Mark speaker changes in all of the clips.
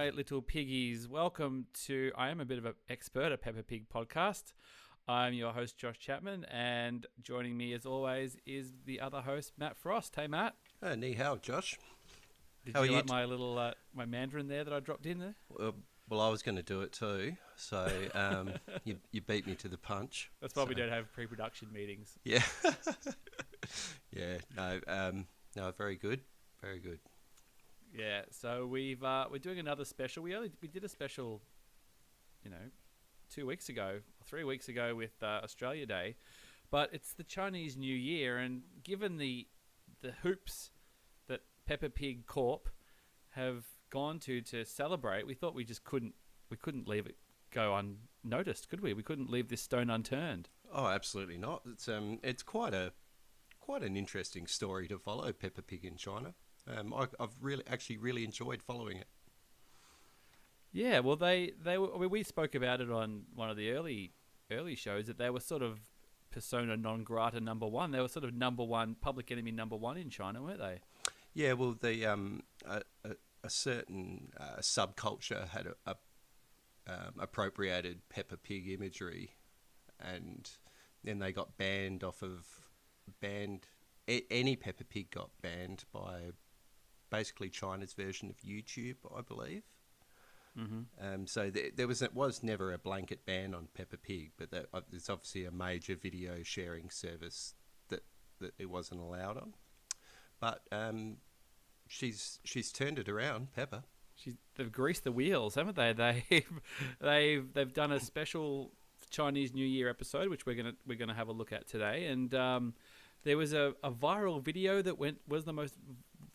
Speaker 1: my little piggies. Welcome to, I am a bit of an expert at Peppa Pig podcast. I'm your host, Josh Chapman, and joining me as always is the other host, Matt Frost. Hey, Matt.
Speaker 2: Ni hao, Josh.
Speaker 1: Did
Speaker 2: How
Speaker 1: you
Speaker 2: are
Speaker 1: like
Speaker 2: you
Speaker 1: my little, my Mandarin there that I dropped in there?
Speaker 2: Well, I was going to do it too, so you beat me to the punch.
Speaker 1: That's why we don't have pre-production meetings.
Speaker 2: Yeah. Yeah, no, very good, very good.
Speaker 1: Yeah, so we're doing another special. We did a special, 2 weeks ago, 3 weeks ago with Australia Day, but it's the Chinese New Year, and given the hoops that Peppa Pig Corp have gone to celebrate, we thought we couldn't leave it go unnoticed, could we? We couldn't leave this stone unturned.
Speaker 2: Oh, absolutely not. It's quite an interesting story to follow, Peppa Pig in China. I've really enjoyed following it.
Speaker 1: Yeah, well, we spoke about it on one of the early shows that they were sort of persona non grata number one. They were sort of number one, public enemy number one in China, weren't they?
Speaker 2: Yeah, well, a certain subculture had appropriated Peppa Pig imagery, and then they got any Peppa Pig got banned by basically China's version of YouTube, I believe.
Speaker 1: Mm-hmm.
Speaker 2: So there was never a blanket ban on Peppa Pig, but there's obviously a major video sharing service that it wasn't allowed on. But she's turned it around, Peppa.
Speaker 1: They've greased the wheels, haven't they? They've done a special Chinese New Year episode, which we're gonna have a look at today, and there was a viral video that was the most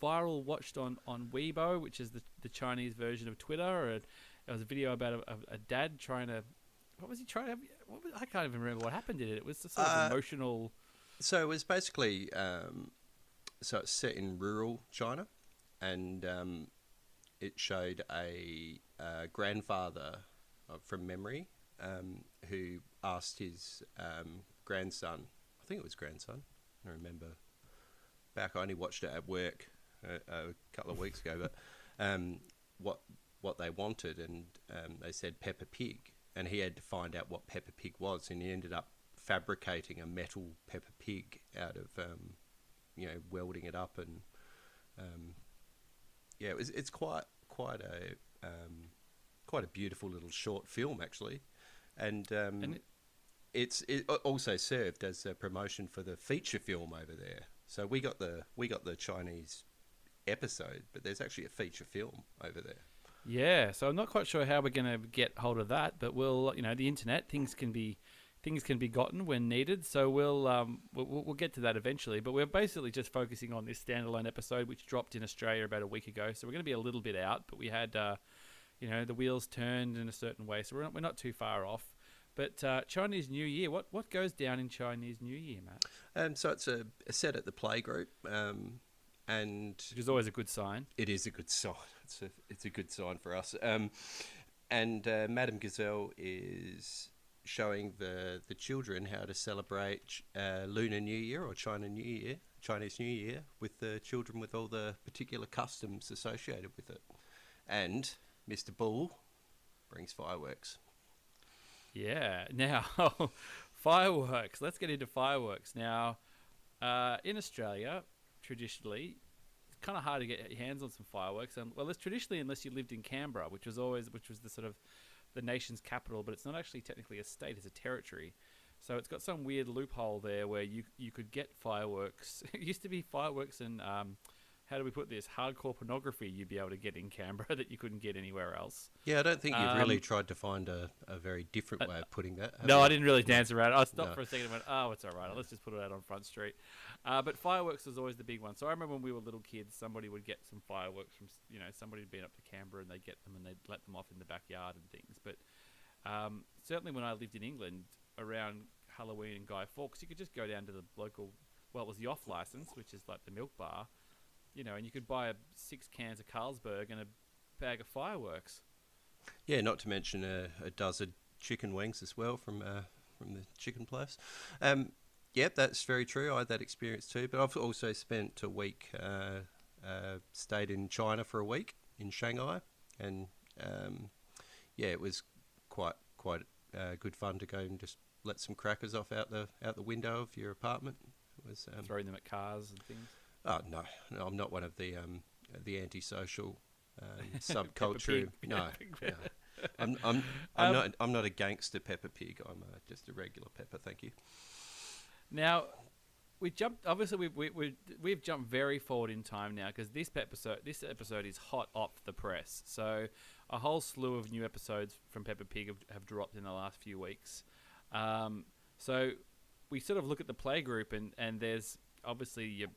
Speaker 1: viral watched on Weibo, which is the Chinese version of Twitter. It was a video about a dad trying to... What was he trying to... I can't even remember what happened in it. It was sort of emotional...
Speaker 2: So it was basically... so it's set in rural China, and it showed a grandfather from memory who asked his grandson... I think it was grandson. I remember back. I only watched it at work a couple of weeks ago, but what they wanted, and they said Peppa Pig, and he had to find out what Peppa Pig was, and he ended up fabricating a metal Peppa Pig out of welding it up, and it's quite a beautiful little short film actually, and it also served as a promotion for the feature film over there. So we got the Chinese episode, but there's actually a feature film over there.
Speaker 1: Yeah, so I'm not quite sure how we're going to get hold of that, but we'll, the internet, things can be gotten when needed. So we'll get to that eventually. But we're basically just focusing on this standalone episode, which dropped in Australia about a week ago. So we're going to be a little bit out, but we had, the wheels turned in a certain way, so we're not too far off. But Chinese New Year, what goes down in Chinese New Year, Matt?
Speaker 2: So it's a set at the playgroup, and
Speaker 1: which is always a good sign.
Speaker 2: It is a good sign. It's a good sign for us. And Madame Gazelle is showing the children how to celebrate Lunar New Year or Chinese New Year, with the children with all the particular customs associated with it. And Mr. Bull brings fireworks.
Speaker 1: Yeah. Now, fireworks. Let's get into fireworks. Now, in Australia, traditionally, it's kind of hard to get your hands on some fireworks. It's traditionally, unless you lived in Canberra, which was the sort of the nation's capital, but it's not actually technically a state; it's a territory. So it's got some weird loophole there where you could get fireworks. It used to be fireworks and how do we put this? Hardcore pornography you'd be able to get in Canberra that you couldn't get anywhere else.
Speaker 2: Yeah, I don't think you've really tried to find a very different way of putting that.
Speaker 1: No, I didn't really dance around. I stopped for a second and went, oh, it's all right. Let's just put it out on Front Street. But fireworks was always the big one. So I remember when we were little kids, somebody would get some fireworks from, somebody had been up to Canberra and they'd get them and they'd let them off in the backyard and things. But certainly when I lived in England, around Halloween and Guy Fawkes, you could just go down to the local, it was the off license, which is like the milk bar, and you could buy 6 cans of Carlsberg and a bag of fireworks.
Speaker 2: Yeah, not to mention a dozen chicken wings as well from the chicken place. Yep, that's very true. I had that experience too. But I've also spent a week, stayed in China for a week in Shanghai, and yeah, it was quite good fun to go and just let some crackers off out the window of your apartment. It was
Speaker 1: Throwing them at cars and things.
Speaker 2: oh no, I'm not one of the antisocial subculture.
Speaker 1: Pig.
Speaker 2: No,
Speaker 1: Pig.
Speaker 2: no. I'm not a gangster Peppa Pig. I'm just a regular Peppa. Thank you.
Speaker 1: Now, we jumped. Obviously, we've jumped very forward in time now because this episode is hot off the press. So, a whole slew of new episodes from Peppa Pig have dropped in the last few weeks. So, we sort of look at the play group, and there's obviously your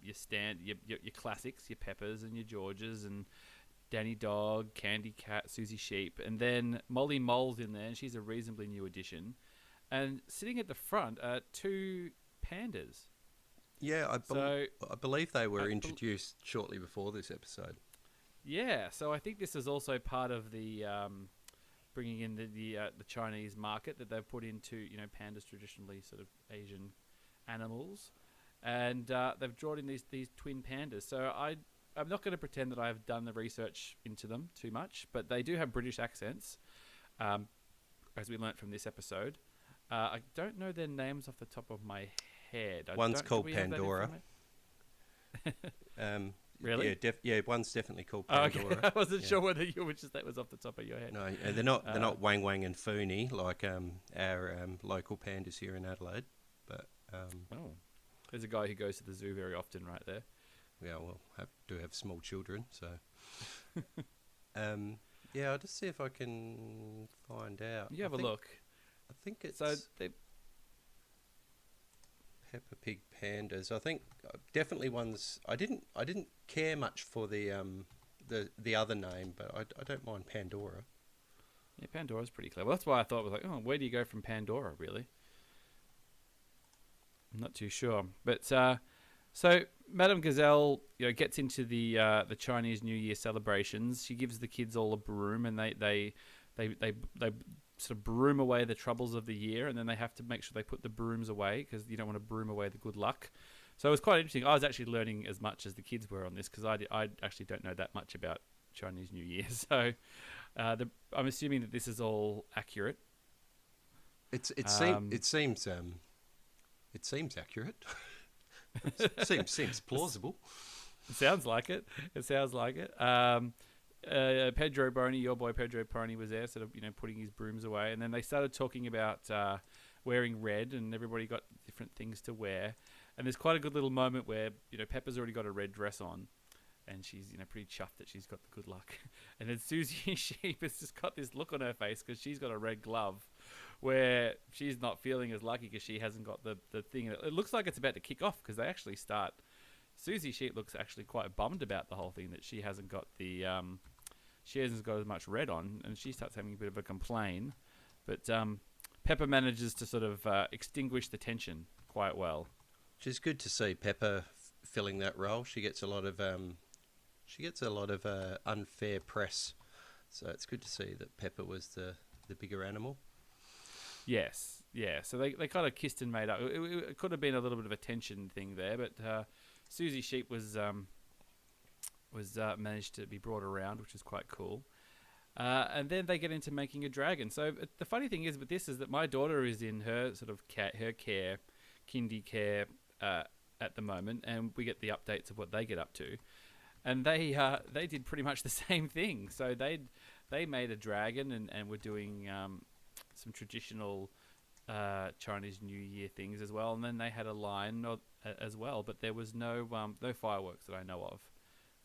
Speaker 1: classics, your Peppas and your Georges and Danny Dog, Candy Cat, Susie Sheep, and then Molly Mole's in there, and she's a reasonably new addition. And sitting at the front are two pandas.
Speaker 2: Yeah, I believe they were introduced shortly before this episode.
Speaker 1: Yeah, so I think this is also part of the bringing in the Chinese market that they've put into, pandas, traditionally sort of Asian animals, and they've drawn in these twin pandas. So I'm not going to pretend that I've done the research into them too much, but they do have British accents, as we learnt from this episode. I don't know their names off the top of my head.
Speaker 2: One's called Pandora.
Speaker 1: Really?
Speaker 2: Yeah, one's definitely called Pandora.
Speaker 1: Okay. I wasn't sure whether that was off the top of your head.
Speaker 2: No, they're not Wang Wang and Fooney like our local pandas here in Adelaide. But
Speaker 1: there's a guy who goes to the zoo very often, right there.
Speaker 2: Yeah, well, do have small children, so. Yeah, I'll just see if I can find out.
Speaker 1: You have a look.
Speaker 2: I think it's Peppa Pig pandas. I think definitely ones. I didn't care much for the other name, but I don't mind Pandora.
Speaker 1: Yeah, Pandora's pretty clever. That's why I thought it was like, oh, where do you go from Pandora, really? I'm not too sure, but so Madame Gazelle, gets into the Chinese New Year celebrations. She gives the kids all a broom, and they sort of broom away the troubles of the year, and then they have to make sure they put the brooms away because you don't want to broom away the good luck. So it was quite interesting. I was actually learning as much as the kids were on this because I actually don't know that much about Chinese New Year. So I'm assuming that this is all accurate.
Speaker 2: It seems accurate. seems plausible.
Speaker 1: It sounds like it. Pedro Boney, your boy Pedro Boney, was there, sort of putting his brooms away, and then they started talking about wearing red, and everybody got different things to wear. And there's quite a good little moment where Peppa's already got a red dress on, and she's pretty chuffed that she's got the good luck. And then Susie Sheep has just got this look on her face because she's got a red glove, where she's not feeling as lucky because she hasn't got the thing. It looks like it's about to kick off because they actually start. Susie Sheep looks actually quite bummed about the whole thing that she hasn't got she hasn't got as much red on, and she starts having a bit of a complaint. But Peppa manages to sort of extinguish the tension quite well.
Speaker 2: Which is good to see Peppa filling that role. She gets a lot of unfair press, so it's good to see that Peppa was the bigger animal.
Speaker 1: Yes, yeah. So they kind of kissed and made up. It could have been a little bit of a tension thing there, but Susie Sheep was managed to be brought around, which is quite cool. And then they get into making a dragon. So the funny thing is with this is that my daughter is in her sort of kindy care at the moment, and we get the updates of what they get up to. And they did pretty much the same thing. So they made a dragon and were doing some traditional Chinese New Year things as well, and then they had a line as well, but there was no fireworks that I know of,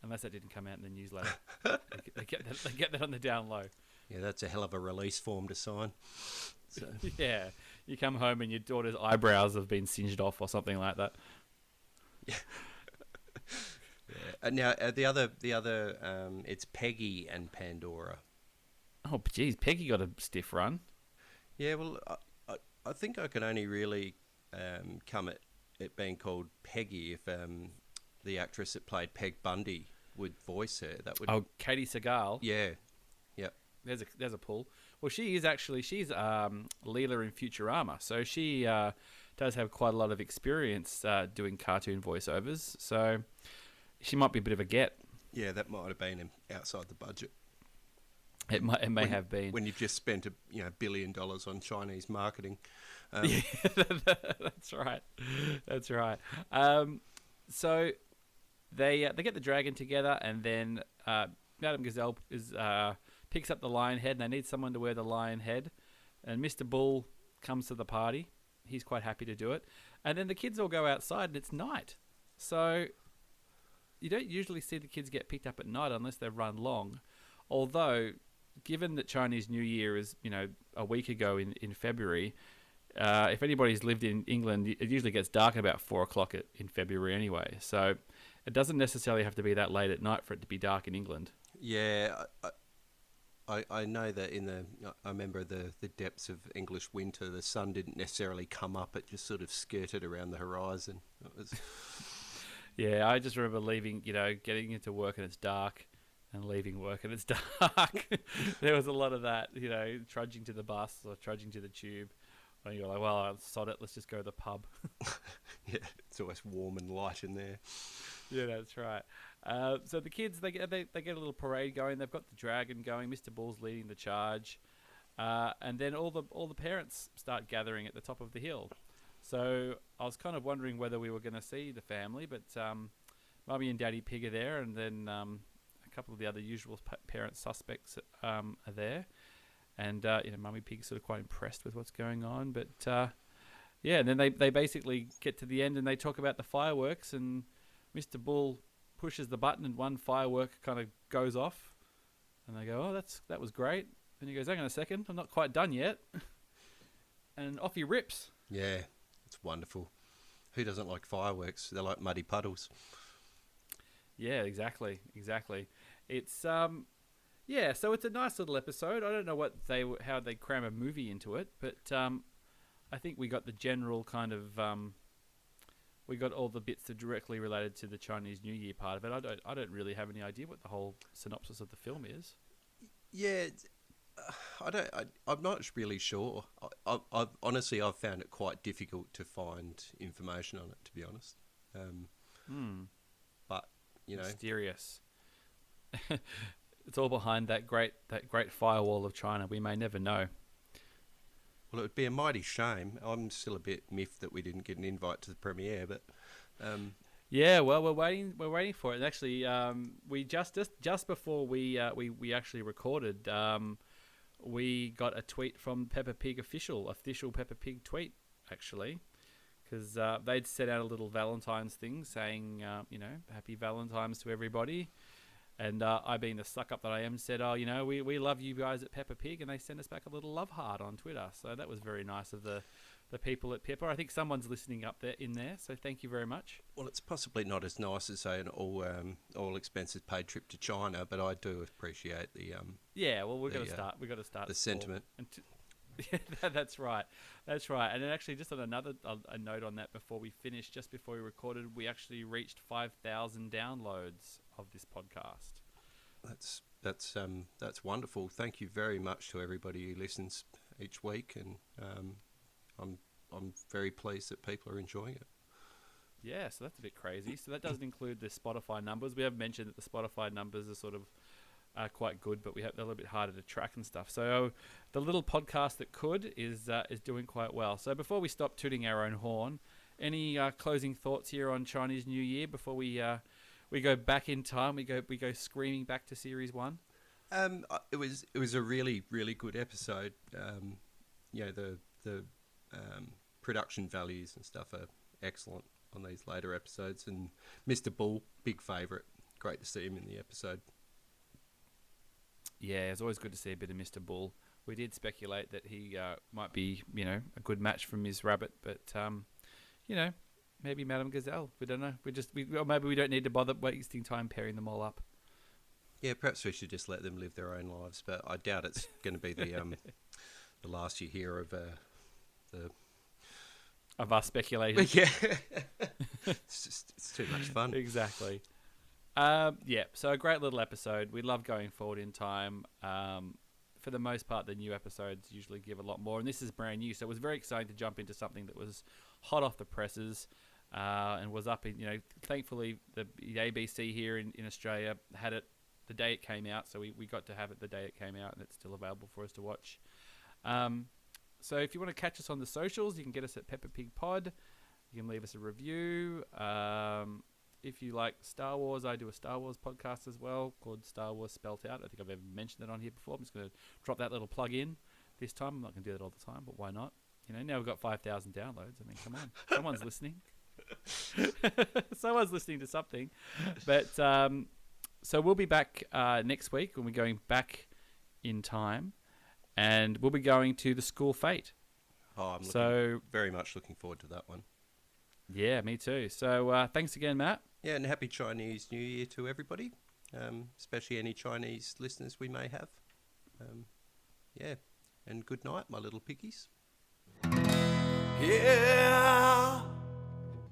Speaker 1: unless that didn't come out in the newsletter. they get that on the down low.
Speaker 2: Yeah, that's a hell of a release form to sign. So.
Speaker 1: Yeah, you come home and your daughter's eyebrows have been singed off or something like that.
Speaker 2: Yeah. Yeah. Now the other it's Peggy and Pandora.
Speaker 1: Oh, geez, Peggy got a stiff run.
Speaker 2: Yeah, well, I think I can only really come at it being called Peggy if the actress that played Peg Bundy would voice her. That would.
Speaker 1: Oh, Katie Segal.
Speaker 2: Yeah, yep.
Speaker 1: There's a pull. Well, she's Leela in Futurama, so she does have quite a lot of experience doing cartoon voiceovers. So she might be a bit of a get.
Speaker 2: Yeah, that might have been outside the budget.
Speaker 1: It may have been.
Speaker 2: When you've just spent $1 billion on Chinese marketing.
Speaker 1: Yeah, that's right. That's right. So they get the dragon together, and then Madame Gazelle picks up the lion head, and they need someone to wear the lion head. And Mr. Bull comes to the party. He's quite happy to do it. And then the kids all go outside, and it's night. So you don't usually see the kids get picked up at night unless they've run long. Although, given that Chinese New Year is, a week ago in February, if anybody's lived in England, it usually gets dark about 4 o'clock in February anyway. So it doesn't necessarily have to be that late at night for it to be dark in England.
Speaker 2: Yeah, I know that I remember the depths of English winter, the sun didn't necessarily come up, it just sort of skirted around the horizon. It was...
Speaker 1: Yeah, I just remember leaving, getting into work and it's dark, and leaving work and it's dark. There was a lot of that, trudging to the bus or trudging to the tube. And you're like, well, I'll sod it, let's just go to the pub.
Speaker 2: Yeah, it's always warm and light in there.
Speaker 1: Yeah, that's right. So the kids, they get a little parade going. They've got the dragon going. Mr. Bull's leading the charge, and then all the parents start gathering at the top of the hill. So I was kind of wondering whether we were going to see the family, but Mummy and Daddy Pig are there, and then a couple of the other usual parent suspects are there, and Mummy Pig's sort of quite impressed with what's going on. But and then they basically get to the end and they talk about the fireworks, and Mr. Bull pushes the button and one firework kind of goes off, and they go, "Oh, that was great." And he goes, "Hang on a second, I'm not quite done yet," and off he rips.
Speaker 2: Yeah, it's wonderful. Who doesn't like fireworks? They're like muddy puddles.
Speaker 1: Yeah, exactly. It's so it's a nice little episode. I don't know how they cram a movie into it, but I think we got the general kind of we got all the bits that are directly related to the Chinese New Year part of it. I don't really have any idea what the whole synopsis of the film is.
Speaker 2: Yeah, I'm not really sure. I've honestly found it quite difficult to find information on it, to be honest. But
Speaker 1: mysterious. It's all behind that great firewall of China. We may never know.
Speaker 2: Well, it would be a mighty shame. I'm still a bit miffed that we didn't get an invite to the premiere, but
Speaker 1: yeah, well, we're waiting for it. And actually, we just before we actually recorded, we got a tweet from Peppa Pig official Peppa Pig tweet actually, because they'd set out a little Valentine's thing saying, Happy Valentine's to everybody. And I, being the suck-up that I am, said, we love you guys at Peppa Pig, and they sent us back a little love heart on Twitter. So that was very nice of the people at Peppa. I think someone's listening up there, so thank you very much.
Speaker 2: Well, it's possibly not as nice as, say, an all expenses paid trip to China, but I do appreciate the...
Speaker 1: yeah, well, we've got to start
Speaker 2: the sentiment.
Speaker 1: Yeah, that's right. And then actually, just on a note on that before we finish, just before we recorded, we actually reached 5,000 downloads of this podcast.
Speaker 2: That's wonderful. Thank you very much to everybody who listens each week, and I'm very pleased that people are enjoying it.
Speaker 1: Yeah, so that's a bit crazy. So that doesn't include the Spotify numbers. We have mentioned that the Spotify numbers are sort of quite good, but they're a little bit harder to track and stuff. So the little podcast that could is doing quite well. So before we stop tooting our own horn, any closing thoughts here on Chinese New Year before we go back in time? We go screaming back to series 1.
Speaker 2: It was a really, really good episode. The production values and stuff are excellent on these later episodes, and Mr. Bull, big favourite. Great to see him in the episode. Yeah,
Speaker 1: it's always good to see a bit of Mr. Bull. We did speculate that he might be, a good match for Ms. Rabbit, but maybe Madame Gazelle. We don't know. Or maybe we don't need to bother wasting time pairing them all up.
Speaker 2: Yeah, perhaps we should just let them live their own lives, but I doubt it's going to be the the last you hear of
Speaker 1: us speculating.
Speaker 2: Yeah, it's too much fun.
Speaker 1: Exactly. So a great little episode. We love going forward in time. For the most part, the new episodes usually give a lot more, and this is brand new, so it was very exciting to jump into something that was hot off the presses and was up in, thankfully the ABC here in Australia had it the day it came out, so we got to have it the day it came out, and it's still available for us to watch. So if you want to catch us on the socials, you can get us at Peppa Pig Pod. You can leave us a review. If you like Star Wars, I do a Star Wars podcast as well called Star Wars Spelt Out. I think I've ever mentioned it on here before. I'm just going to drop that little plug in this time. I'm not going to do that all the time, but why not? Now we've got 5,000 downloads. I mean, come on. Someone's listening. Someone's listening to something. But so we'll be back next week when we're going back in time. And we'll be going to the School Fate.
Speaker 2: Oh, I'm very much looking forward to that one.
Speaker 1: Yeah, me too. So thanks again, Matt.
Speaker 2: Yeah, and happy Chinese New Year to everybody, especially any Chinese listeners we may have. Yeah, and good night, my little piggies.
Speaker 3: Yeah,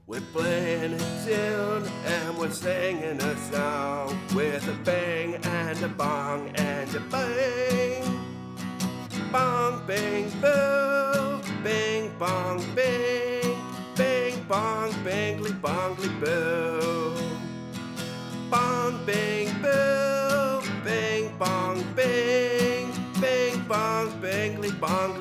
Speaker 3: we're playing a tune and we're singing a song with a bang and a bong and a bang. Bong, bang, boo, bing, bong, bing, bing, bong, bangly, bongly, boo. Bong, bing, boo, bing, bong, bing, bing, bong, bangly, bongly.